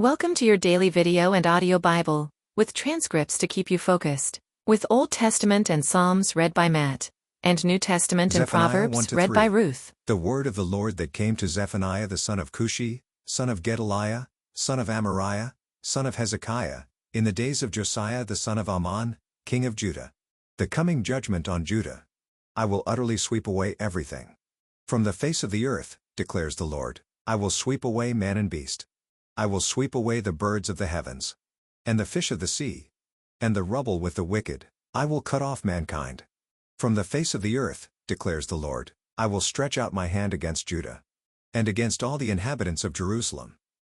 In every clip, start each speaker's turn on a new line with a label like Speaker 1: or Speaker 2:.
Speaker 1: Welcome to your daily video and audio Bible, with transcripts to keep you focused, with Old Testament and Psalms read by Matt, and New Testament and
Speaker 2: Zephaniah
Speaker 1: Proverbs read by Ruth.
Speaker 2: The word of the Lord that came to Zephaniah the son of Cushi, son of Gedaliah, son of Amariah, son of Hezekiah, in the days of Josiah the son of Ammon, king of Judah. The coming judgment on Judah. I will utterly sweep away everything. From the face of the earth, declares the Lord, I will sweep away man and beast. I will sweep away the birds of the heavens, and the fish of the sea, and the rubble with the wicked. I will cut off mankind. From the face of the earth, declares the Lord, I will stretch out my hand against Judah, and against all the inhabitants of Jerusalem.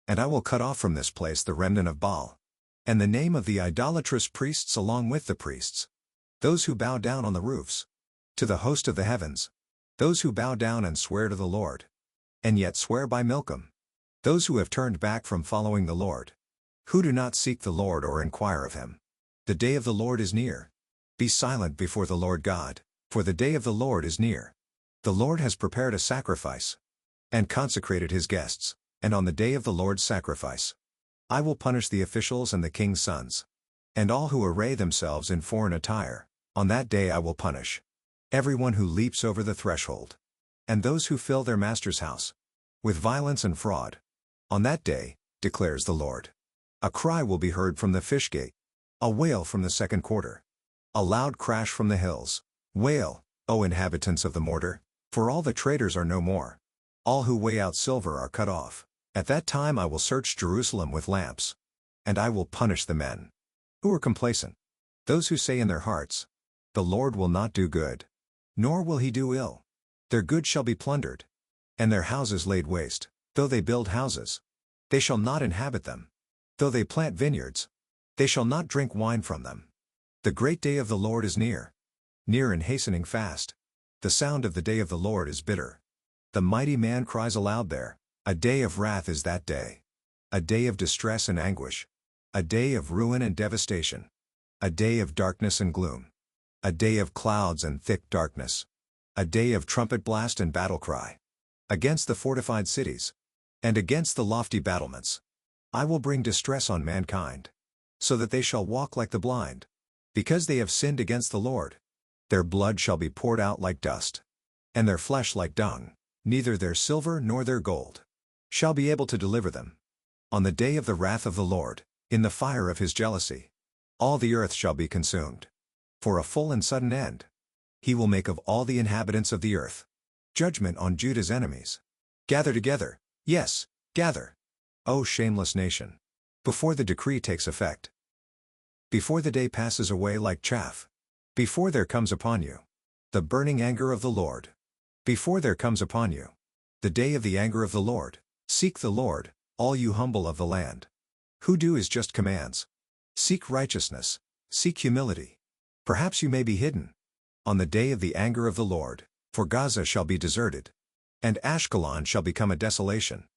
Speaker 2: And I will cut off from this place the remnant of Baal, and the name of the idolatrous priests along with the priests. Those who bow down on the roofs, to the host of the heavens. Those who bow down and swear to the Lord, and yet swear by Milcom. Those who have turned back from following the Lord, who do not seek the Lord or inquire of him. The day of the Lord is near. Be silent before the Lord God, for the day of the Lord is near. The Lord has prepared a sacrifice, and consecrated his guests, and on the day of the Lord's sacrifice, I will punish the officials and the king's sons, and all who array themselves in foreign attire. On that day I will punish everyone who leaps over the threshold, and those who fill their master's house with violence and fraud. On that day, declares the Lord, a cry will be heard from the fish gate, a wail from the second quarter, a loud crash from the hills. Wail, O inhabitants of the mortar, for all the traders are no more. All who weigh out silver are cut off. At that time I will search Jerusalem with lamps, and I will punish the men who are complacent, those who say in their hearts, the Lord will not do good, nor will he do ill. Their goods shall be plundered, and their houses laid waste. Though they build houses, they shall not inhabit them. Though they plant vineyards, they shall not drink wine from them. The great day of the Lord is near, near and hastening fast. The sound of the day of the Lord is bitter. The mighty man cries aloud there. A day of wrath is that day, a day of distress and anguish, a day of ruin and devastation, a day of darkness and gloom, a day of clouds and thick darkness, a day of trumpet blast and battle cry. Against the fortified cities, and against the lofty battlements, I will bring distress on mankind, so that they shall walk like the blind, because they have sinned against the Lord. Their blood shall be poured out like dust, and their flesh like dung. Neither their silver nor their gold shall be able to deliver them. On the day of the wrath of the Lord, in the fire of his jealousy, all the earth shall be consumed. For a full and sudden end, he will make of all the inhabitants of the earth. Judgment on Judah's enemies. Gather together, yes, gather, O shameless nation, before the decree takes effect, before the day passes away like chaff, before there comes upon you the burning anger of the Lord, before there comes upon you the day of the anger of the Lord. Seek the Lord, all you humble of the land, who do his just commands. Seek righteousness, seek humility. Perhaps you may be hidden on the day of the anger of the Lord. For Gaza shall be deserted, and Ashkelon shall become a desolation.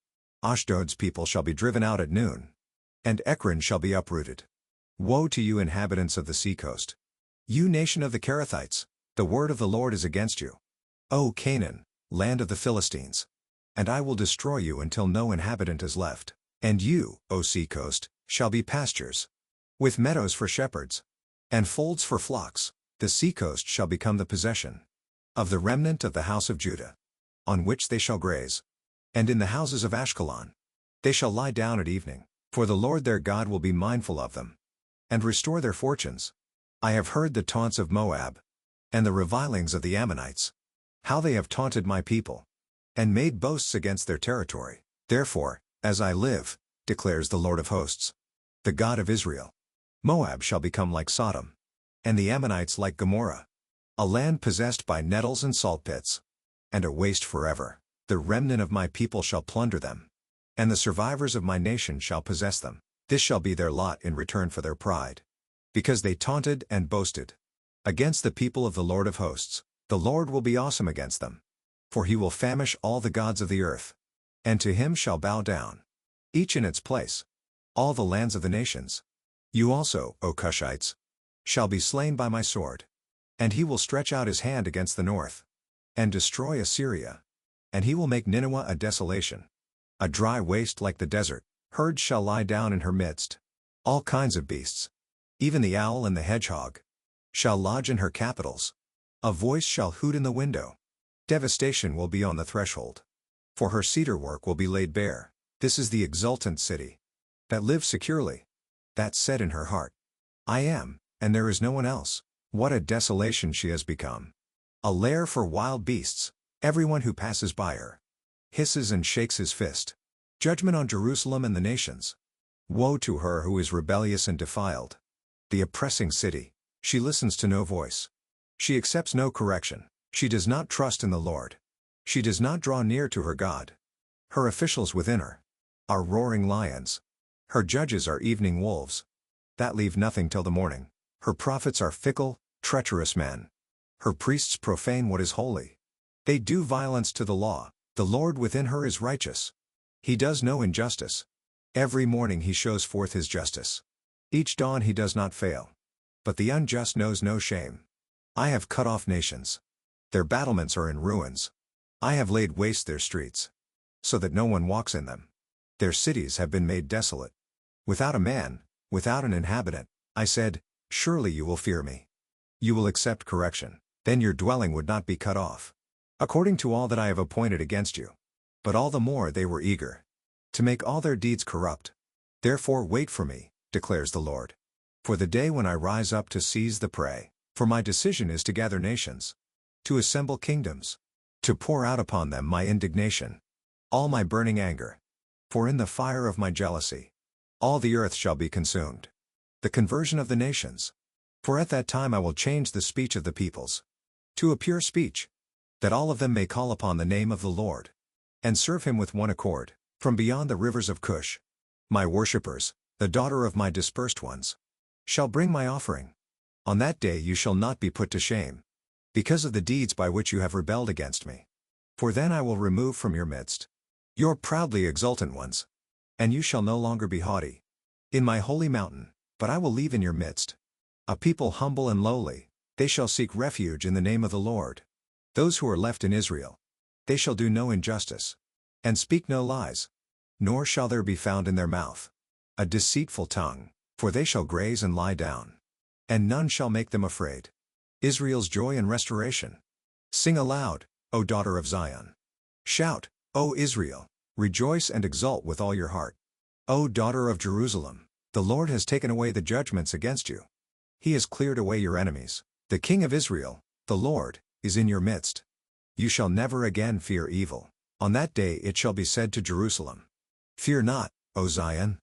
Speaker 2: Ashdod's people shall be driven out at noon, and Ekron shall be uprooted. Woe to you inhabitants of the seacoast, you nation of the Kerethites, the word of the Lord is against you. O Canaan, land of the Philistines, and I will destroy you until no inhabitant is left. And you, O seacoast, shall be pastures, with meadows for shepherds, and folds for flocks. The seacoast shall become the possession of the remnant of the house of Judah, on which they shall graze. And in the houses of Ashkelon they shall lie down at evening, for the Lord their God will be mindful of them, and restore their fortunes. I have heard the taunts of Moab, and the revilings of the Ammonites, how they have taunted my people, and made boasts against their territory. Therefore, as I live, declares the Lord of hosts, the God of Israel, Moab shall become like Sodom, and the Ammonites like Gomorrah, a land possessed by nettles and salt pits, and a waste forever. The remnant of my people shall plunder them, and the survivors of my nation shall possess them. This shall be their lot in return for their pride, because they taunted and boasted against the people of the Lord of hosts. The Lord will be awesome against them, for he will famish all the gods of the earth, and to him shall bow down, each in its place, all the lands of the nations. You also, O Cushites, shall be slain by my sword. And he will stretch out his hand against the north, and destroy Assyria. And he will make Nineveh a desolation, a dry waste like the desert. Herds shall lie down in her midst. All kinds of beasts, even the owl and the hedgehog, shall lodge in her capitals. A voice shall hoot in the window. Devastation will be on the threshold. For her cedar work will be laid bare. This is the exultant city that lives securely, that said in her heart, I am, and there is no one else. What a desolation she has become. A lair for wild beasts. Everyone who passes by her hisses and shakes his fist. Judgment on Jerusalem and the nations. Woe to her who is rebellious and defiled. The oppressing city. She listens to no voice. She accepts no correction. She does not trust in the Lord. She does not draw near to her God. Her officials within her are roaring lions. Her judges are evening wolves that leave nothing till the morning. Her prophets are fickle, treacherous men. Her priests profane what is holy. They do violence to the law. The Lord within her is righteous. He does no injustice. Every morning he shows forth his justice. Each dawn he does not fail. But the unjust knows no shame. I have cut off nations. Their battlements are in ruins. I have laid waste their streets, so that no one walks in them. Their cities have been made desolate. Without a man, without an inhabitant, I said, surely you will fear me. You will accept correction. Then your dwelling would not be cut off, according to all that I have appointed against you. But all the more they were eager to make all their deeds corrupt. Therefore wait for me, declares the Lord. For the day when I rise up to seize the prey. For my decision is to gather nations, to assemble kingdoms, to pour out upon them my indignation, all my burning anger. For in the fire of my jealousy, all the earth shall be consumed. The conversion of the nations. For at that time I will change the speech of the peoples to a pure speech, that all of them may call upon the name of the Lord, and serve him with one accord, from beyond the rivers of Cush. My worshippers, the daughter of my dispersed ones, shall bring my offering. On that day you shall not be put to shame, because of the deeds by which you have rebelled against me. For then I will remove from your midst your proudly exultant ones, and you shall no longer be haughty in my holy mountain, but I will leave in your midst a people humble and lowly. They shall seek refuge in the name of the Lord. Those who are left in Israel, they shall do no injustice, and speak no lies, nor shall there be found in their mouth a deceitful tongue, for they shall graze and lie down, and none shall make them afraid. Israel's joy and restoration. Sing aloud, O daughter of Zion. Shout, O Israel, rejoice and exult with all your heart. O daughter of Jerusalem, the Lord has taken away the judgments against you. He has cleared away your enemies. The King of Israel, the Lord, is in your midst. You shall never again fear evil. On that day it shall be said to Jerusalem, fear not, O Zion.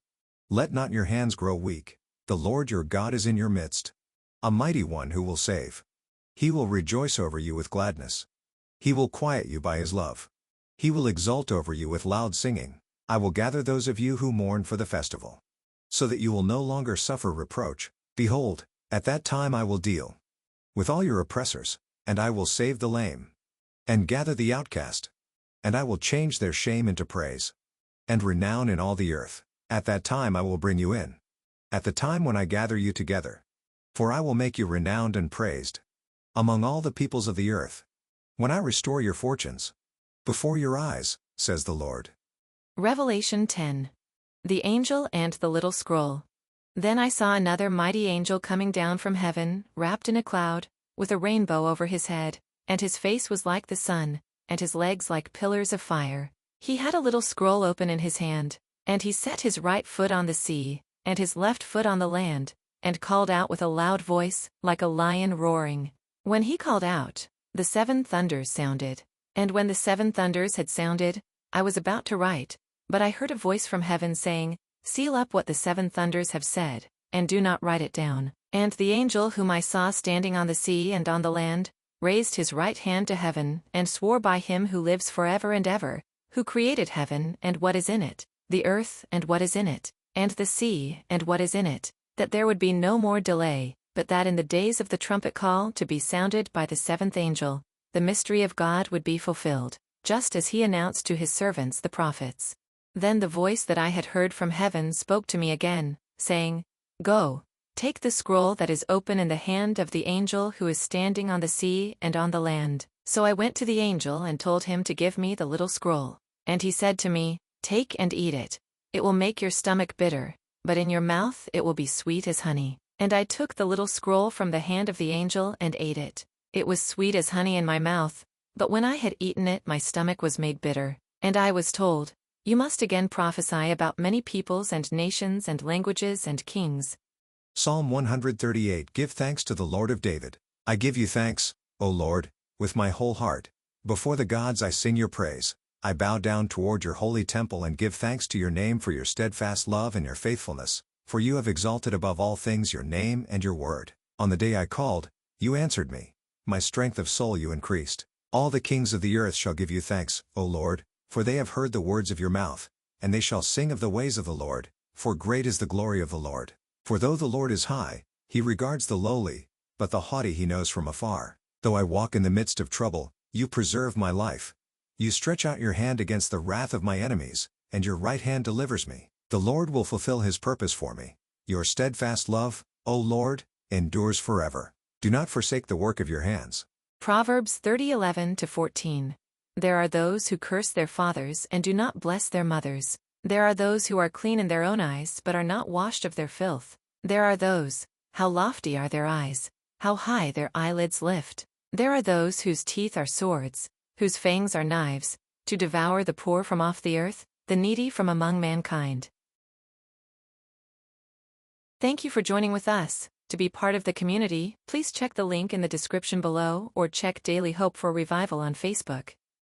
Speaker 2: Let not your hands grow weak. The Lord your God is in your midst, a mighty one who will save. He will rejoice over you with gladness. He will quiet you by his love. He will exult over you with loud singing. I will gather those of you who mourn for the festival, so that you will no longer suffer reproach. Behold, at that time I will deal with all your oppressors, and I will save the lame, and gather the outcast, and I will change their shame into praise, and renown in all the earth. At that time I will bring you in, at the time when I gather you together. For I will make you renowned and praised among all the peoples of the earth, when I restore your fortunes before your eyes, says the Lord.
Speaker 1: Revelation 10. The Angel and the Little Scroll. Then I saw another mighty angel coming down from heaven, wrapped in a cloud, with a rainbow over his head, and his face was like the sun, and his legs like pillars of fire. He had a little scroll open in his hand, and he set his right foot on the sea, and his left foot on the land, and called out with a loud voice, like a lion roaring. When he called out, the 7 thunders sounded. And when the 7 thunders had sounded, I was about to write, but I heard a voice from heaven saying, seal up what the 7 thunders have said, and do not write it down. And the angel whom I saw standing on the sea and on the land, raised his right hand to heaven, and swore by him who lives forever and ever, who created heaven and what is in it, the earth and what is in it, and the sea and what is in it, that there would be no more delay, but that in the days of the trumpet call to be sounded by the 7th angel, the mystery of God would be fulfilled, just as he announced to his servants the prophets. Then the voice that I had heard from heaven spoke to me again, saying, Go, take the scroll that is open in the hand of the angel who is standing on the sea and on the land. So I went to the angel and told him to give me the little scroll. And he said to me, Take and eat it, It will make your stomach bitter, but in your mouth it will be sweet as honey. And I took the little scroll from the hand of the angel and ate it. It was sweet as honey in my mouth, but when I had eaten it my stomach was made bitter. And I was told, "You must again prophesy about many peoples and nations and languages and kings."
Speaker 2: Psalm 138. Give thanks to the Lord of David. I give you thanks, O Lord, with my whole heart. Before the gods I sing your praise. I bow down toward your holy temple and give thanks to your name for your steadfast love and your faithfulness, for you have exalted above all things your name and your word. On the day I called, you answered me. My strength of soul you increased. All the kings of the earth shall give you thanks, O Lord, for they have heard the words of your mouth, and they shall sing of the ways of the Lord, for great is the glory of the Lord. For though the Lord is high, he regards the lowly, but the haughty he knows from afar. Though I walk in the midst of trouble, you preserve my life. You stretch out your hand against the wrath of my enemies, and your right hand delivers me. The Lord will fulfill his purpose for me. Your steadfast love, O Lord, endures forever. Do not forsake the work of your hands.
Speaker 1: Proverbs 30:11-14. There are those who curse their fathers and do not bless their mothers. There are those who are clean in their own eyes but are not washed of their filth. There are those, how lofty are their eyes, how high their eyelids lift. There are those whose teeth are swords, whose fangs are knives, to devour the poor from off the earth, the needy from among mankind. Thank you for joining with us. To be part of the community, please check the link in the description below or check Daily Hope for Revival on Facebook.